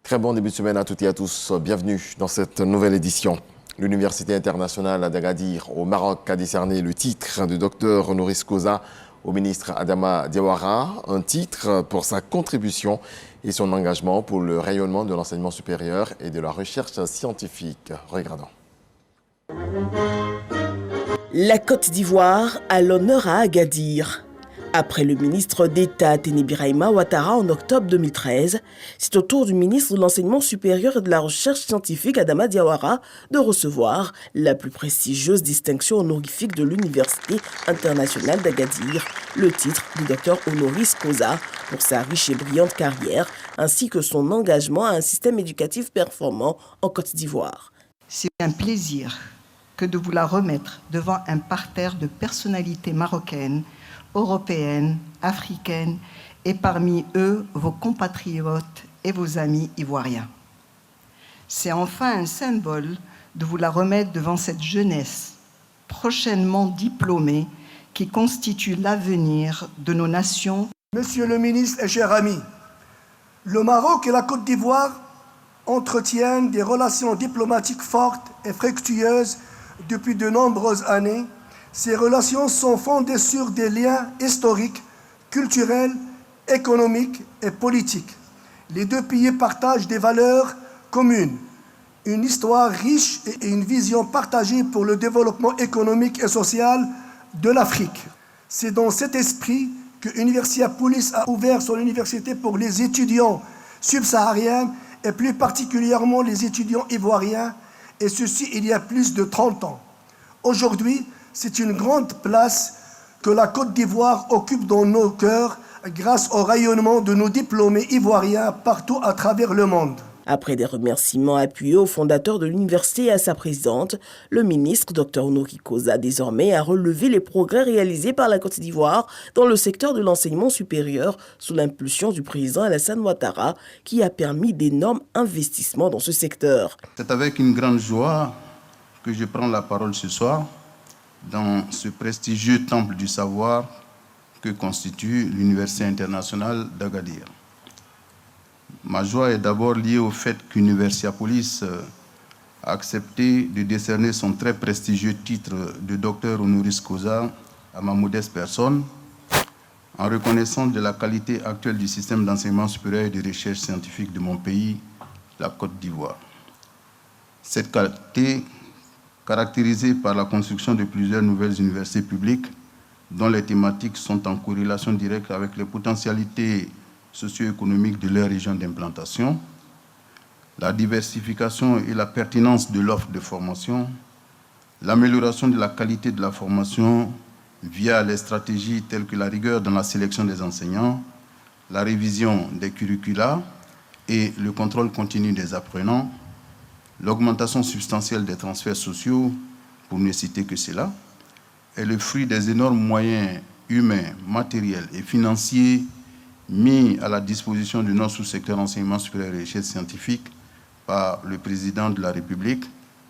Très bon début de semaine à toutes et à tous. Bienvenue dans cette nouvelle édition. L'Université internationale d'Agadir au Maroc a décerné le titre de docteur honoris causa au ministre Adama Diawara, un titre pour sa contribution et son engagement pour le rayonnement de l'enseignement supérieur et de la recherche scientifique. Regardons. La Côte d'Ivoire a l'honneur à Agadir. Après le ministre d'État Teni Birahima Ouattara en octobre 2013, c'est au tour du ministre de l'Enseignement supérieur et de la Recherche scientifique Adama Diawara de recevoir la plus prestigieuse distinction honorifique de l'Université internationale d'Agadir, le titre de docteur honoris causa pour sa riche et brillante carrière, ainsi que son engagement à un système éducatif performant en Côte d'Ivoire. C'est un plaisir que de vous la remettre devant un parterre de personnalités marocaines, européennes, africaines, et parmi eux, vos compatriotes et vos amis ivoiriens. C'est enfin un symbole de vous la remettre devant cette jeunesse, prochainement diplômée, qui constitue l'avenir de nos nations. Monsieur le ministre et chers amis, le Maroc et la Côte d'Ivoire entretiennent des relations diplomatiques fortes et fructueuses depuis de nombreuses années. Ces relations sont fondées sur des liens historiques, culturels, économiques et politiques. Les deux pays partagent des valeurs communes, une histoire riche et une vision partagée pour le développement économique et social de l'Afrique. C'est dans cet esprit que Universiapolis a ouvert son université pour les étudiants subsahariens et plus particulièrement les étudiants ivoiriens, et ceci il y a plus de 30 ans. Aujourd'hui, c'est une grande place que la Côte d'Ivoire occupe dans nos cœurs grâce au rayonnement de nos diplômés ivoiriens partout à travers le monde. Après des remerciements appuyés au fondateur de l'université et à sa présidente, le ministre Dr Honoris Causa désormais a relevé les progrès réalisés par la Côte d'Ivoire dans le secteur de l'enseignement supérieur sous l'impulsion du président Alassane Ouattara qui a permis d'énormes investissements dans ce secteur. C'est avec une grande joie que je prends la parole ce soir dans ce prestigieux temple du savoir que constitue l'Université internationale d'Agadir. Ma joie est d'abord liée au fait qu'Universiapolis a accepté de décerner son très prestigieux titre de docteur honoris causa à ma modeste personne, en reconnaissance de la qualité actuelle du système d'enseignement supérieur et de recherche scientifique de mon pays, la Côte d'Ivoire. Cette qualité, caractérisée par la construction de plusieurs nouvelles universités publiques dont les thématiques sont en corrélation directe avec les potentialités socio-économiques de leur région d'implantation, la diversification et la pertinence de l'offre de formation, l'amélioration de la qualité de la formation via les stratégies telles que la rigueur dans la sélection des enseignants, la révision des curricula et le contrôle continu des apprenants, l'augmentation substantielle des transferts sociaux, pour ne citer que cela, est le fruit des énormes moyens humains, matériels et financiers mis à la disposition du notre sous-secteur enseignement supérieur et recherche scientifique par le président de la République,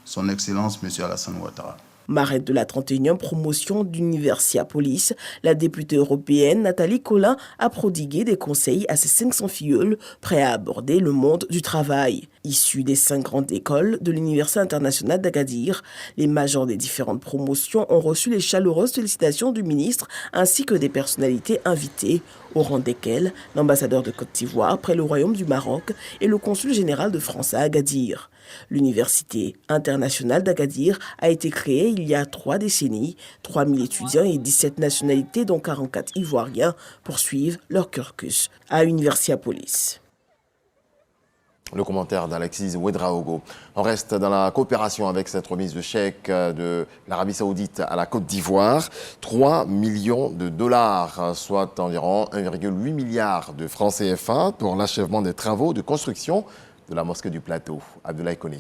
son Excellence M. Alassane Ouattara. Marraine de la 31e promotion d'Universiapolis, la députée européenne Nathalie Colin a prodigué des conseils à ses 500 filleuls prêts à aborder le monde du travail. Issus des 5 grandes écoles de l'Université internationale d'Agadir, les majors des différentes promotions ont reçu les chaleureuses félicitations du ministre ainsi que des personnalités invitées, au rang desquelles l'ambassadeur de Côte d'Ivoire près le Royaume du Maroc et le consul général de France à Agadir. L'Université internationale d'Agadir a été créée il y a 3 décennies. 3000 étudiants et 17 nationalités, dont 44 Ivoiriens, poursuivent leur cursus à Universiapolis. Le commentaire d'Alexis Ouedraogo. On reste dans la coopération avec cette remise de chèque de l'Arabie Saoudite à la Côte d'Ivoire. 3 millions de dollars, soit environ 1,8 milliard de francs CFA pour l'achèvement des travaux de construction de la mosquée du Plateau. Abdoulaye Koné.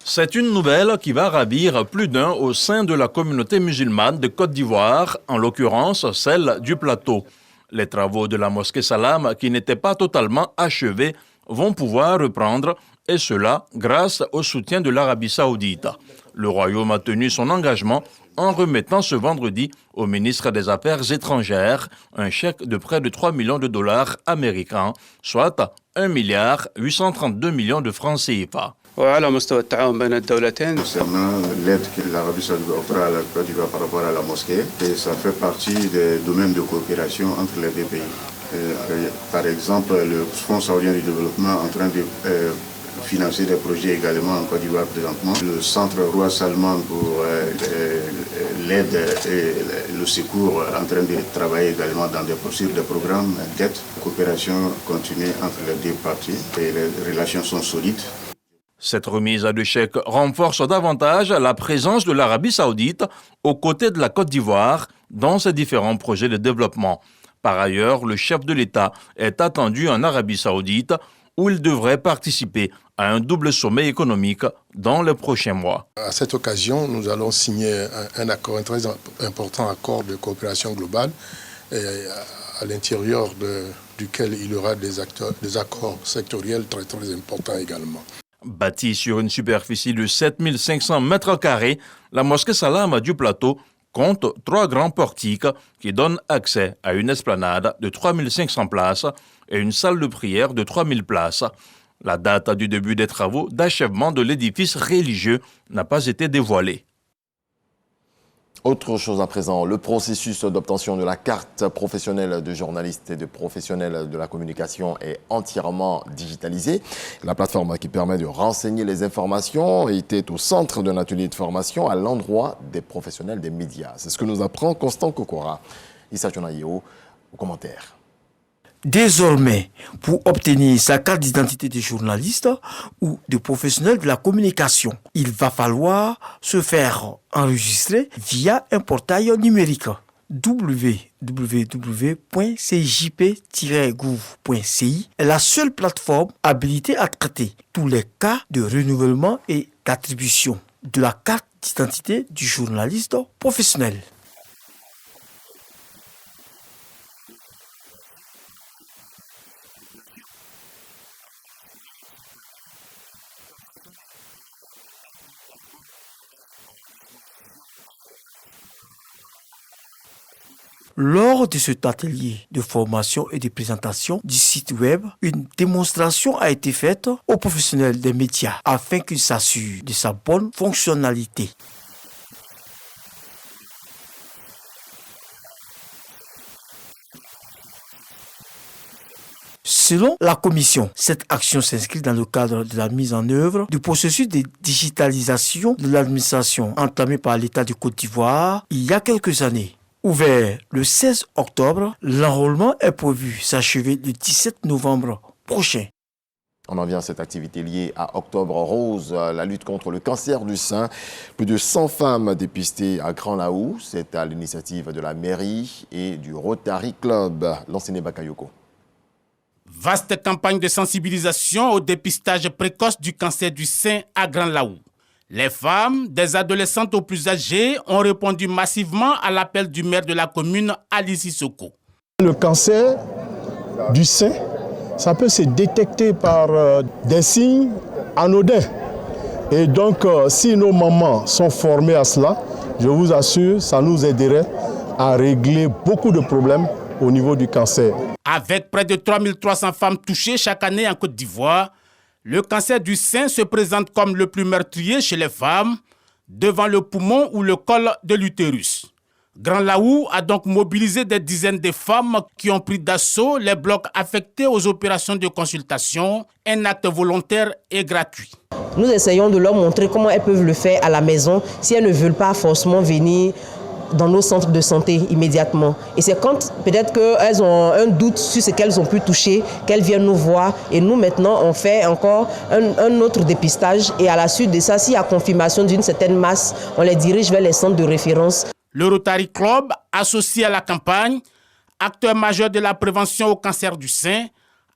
C'est une nouvelle qui va ravir plus d'un au sein de la communauté musulmane de Côte d'Ivoire, en l'occurrence celle du Plateau. Les travaux de la mosquée Salam, qui n'étaient pas totalement achevés, vont pouvoir reprendre, et cela grâce au soutien de l'Arabie Saoudite. Le Royaume a tenu son engagement en remettant ce vendredi au ministre des Affaires étrangères un chèque de près de 3 millions de dollars américains, soit 1,832 milliard de francs CFA. Concernant l'aide que l'Arabie Saoudite offre à la Côte d'Ivoire par rapport à la mosquée, et ça fait partie des domaines de coopération entre les deux pays. Par exemple, le Fonds saoudien du développement est en train de financer des projets également en Côte d'Ivoire présentement. Le Centre Roi Salman pour l'aide et le secours est en train de travailler également dans des programmes d'aide. La coopération continue entre les deux parties et les relations sont solides. Cette remise de chèques renforce davantage la présence de l'Arabie saoudite aux côtés de la Côte d'Ivoire dans ses différents projets de développement. Par ailleurs, le chef de l'État est attendu en Arabie saoudite où il devrait participer à un double sommet économique dans les prochains mois. À cette occasion, nous allons signer un très important accord de coopération globale à l'intérieur duquel il y aura des accords sectoriels très importants également. Bâtie sur une superficie de 7500 mètres carrés, la mosquée Salam du Plateau compte 3 grands portiques qui donnent accès à une esplanade de 3500 places et une salle de prière de 3000 places. La date du début des travaux d'achèvement de l'édifice religieux n'a pas été dévoilée. Autre chose à présent, le processus d'obtention de la carte professionnelle de journaliste et de professionnel de la communication est entièrement digitalisé. La plateforme qui permet de renseigner les informations était au centre d'un atelier de formation à l'endroit des professionnels des médias. C'est ce que nous apprend Constant Kokora. Issa Chonaïo, au commentaire. Désormais, pour obtenir sa carte d'identité de journaliste ou de professionnel de la communication, il va falloir se faire enregistrer via un portail numérique www.cjp-gouv.ci est la seule plateforme habilitée à traiter tous les cas de renouvellement et d'attribution de la carte d'identité du journaliste professionnel. Lors de cet atelier de formation et de présentation du site web, une démonstration a été faite aux professionnels des médias afin qu'ils s'assurent de sa bonne fonctionnalité. Selon la Commission, cette action s'inscrit dans le cadre de la mise en œuvre du processus de digitalisation de l'administration entamé par l'État de Côte d'Ivoire il y a quelques années. Ouvert le 16 octobre, l'enrôlement est prévu s'achever le 17 novembre prochain. On en vient à cette activité liée à Octobre Rose, la lutte contre le cancer du sein. Plus de 100 femmes dépistées à Grand Laou. C'est à l'initiative de la mairie et du Rotary Club. L'enseigne Bakayoko. Vaste campagne de sensibilisation au dépistage précoce du cancer du sein à Grand Laou. Les femmes, des adolescentes aux plus âgées, ont répondu massivement à l'appel du maire de la commune, Ali Sissoko. Le cancer du sein, ça peut se détecter par des signes anodins. Et donc, si nos mamans sont formées à cela, je vous assure, ça nous aiderait à régler beaucoup de problèmes au niveau du cancer. Avec près de 3300 femmes touchées chaque année en Côte d'Ivoire, le cancer du sein se présente comme le plus meurtrier chez les femmes, devant le poumon ou le col de l'utérus. Grand Laou a donc mobilisé des dizaines de femmes qui ont pris d'assaut les blocs affectés aux opérations de consultation, un acte volontaire et gratuit. Nous essayons de leur montrer comment elles peuvent le faire à la maison si elles ne veulent pas forcément venir dans nos centres de santé immédiatement. Et c'est quand peut-être qu'elles ont un doute sur ce qu'elles ont pu toucher, qu'elles viennent nous voir. Et nous, maintenant, on fait encore un autre dépistage. Et à la suite de ça, s'il y a confirmation d'une certaine masse, on les dirige vers les centres de référence. Le Rotary Club, associé à la campagne, acteur majeur de la prévention au cancer du sein,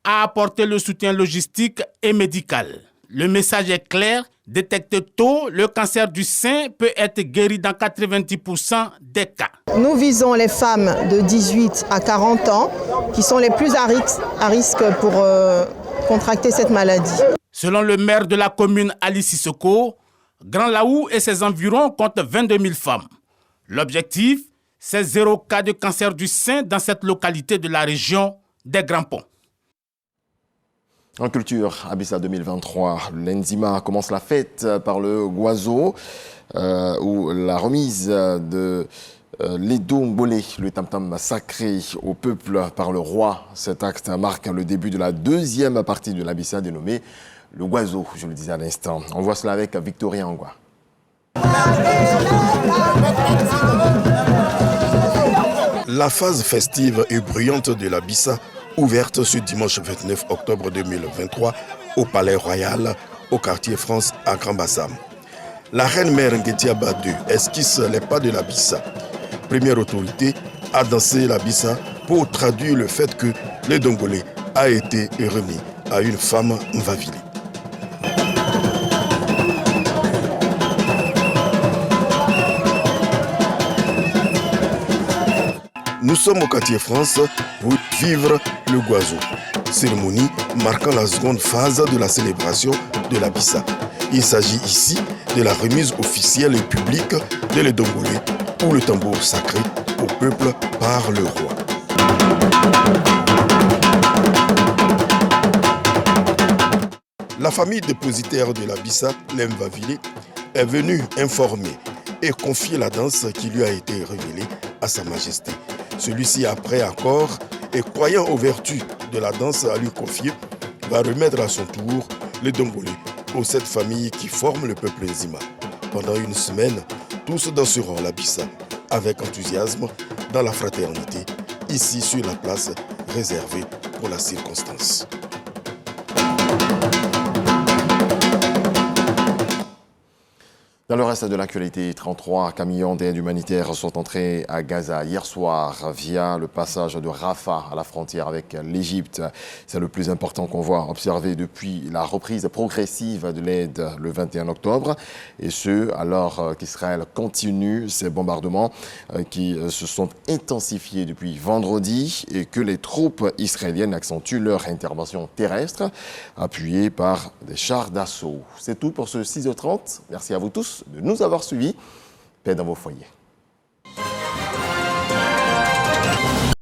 a apporté le soutien logistique et médical. Le message est clair, détecté tôt, le cancer du sein peut être guéri dans 90% des cas. Nous visons les femmes de 18 à 40 ans qui sont les plus à risque pour contracter cette maladie. Selon le maire de la commune Ali Sissoko, Grand Laou et ses environs comptent 22 000 femmes. L'objectif, c'est 0 cas de cancer du sein dans cette localité de la région des Grands Ponts. En culture, Abissa 2023, l'Enzima commence la fête par le Guazo, où la remise de l'Edo Ngbolé, le tam-tam sacré au peuple par le roi. Cet acte marque le début de la deuxième partie de l'Abissa dénommée le Guazo, je le disais à l'instant. On voit cela avec Victorien Angwa. La phase festive et bruyante de l'Abissa, ouverte ce dimanche 29 octobre 2023 au Palais Royal, au quartier France à Grand-Bassam. La reine mère Ngetiaba II esquisse les pas de l'Abissa. Première autorité à danser l'Abissa pour traduire le fait que le Dongolé a été remis à une femme Mvavili. Nous sommes au quartier France pour vivre le Guazo, cérémonie marquant la seconde phase de la célébration de l'Abissa. Il s'agit ici de la remise officielle et publique de l'Edongolé ou le tambour sacré au peuple par le roi. La famille dépositaire de l'Abissa, les Mvavili, est venue informer et confier la danse qui lui a été révélée à Sa Majesté. Celui-ci, après accord et croyant aux vertus de la danse à lui confier, va remettre à son tour les Dongolé aux 7 familles qui forment le peuple Nzima. Pendant une semaine, tous danseront l'Abissa avec enthousiasme dans la fraternité, ici sur la place réservée pour la circonstance. Dans le reste de l'actualité, 33 camions d'aide humanitaire sont entrés à Gaza hier soir via le passage de Rafah à la frontière avec l'Égypte. C'est le plus important convoi observé depuis la reprise progressive de l'aide le 21 octobre. Et ce, alors qu'Israël continue ses bombardements qui se sont intensifiés depuis vendredi et que les troupes israéliennes accentuent leur intervention terrestre appuyée par des chars d'assaut. C'est tout pour ce 6h30. Merci à vous tous de nous avoir suivis. Paix dans vos foyers.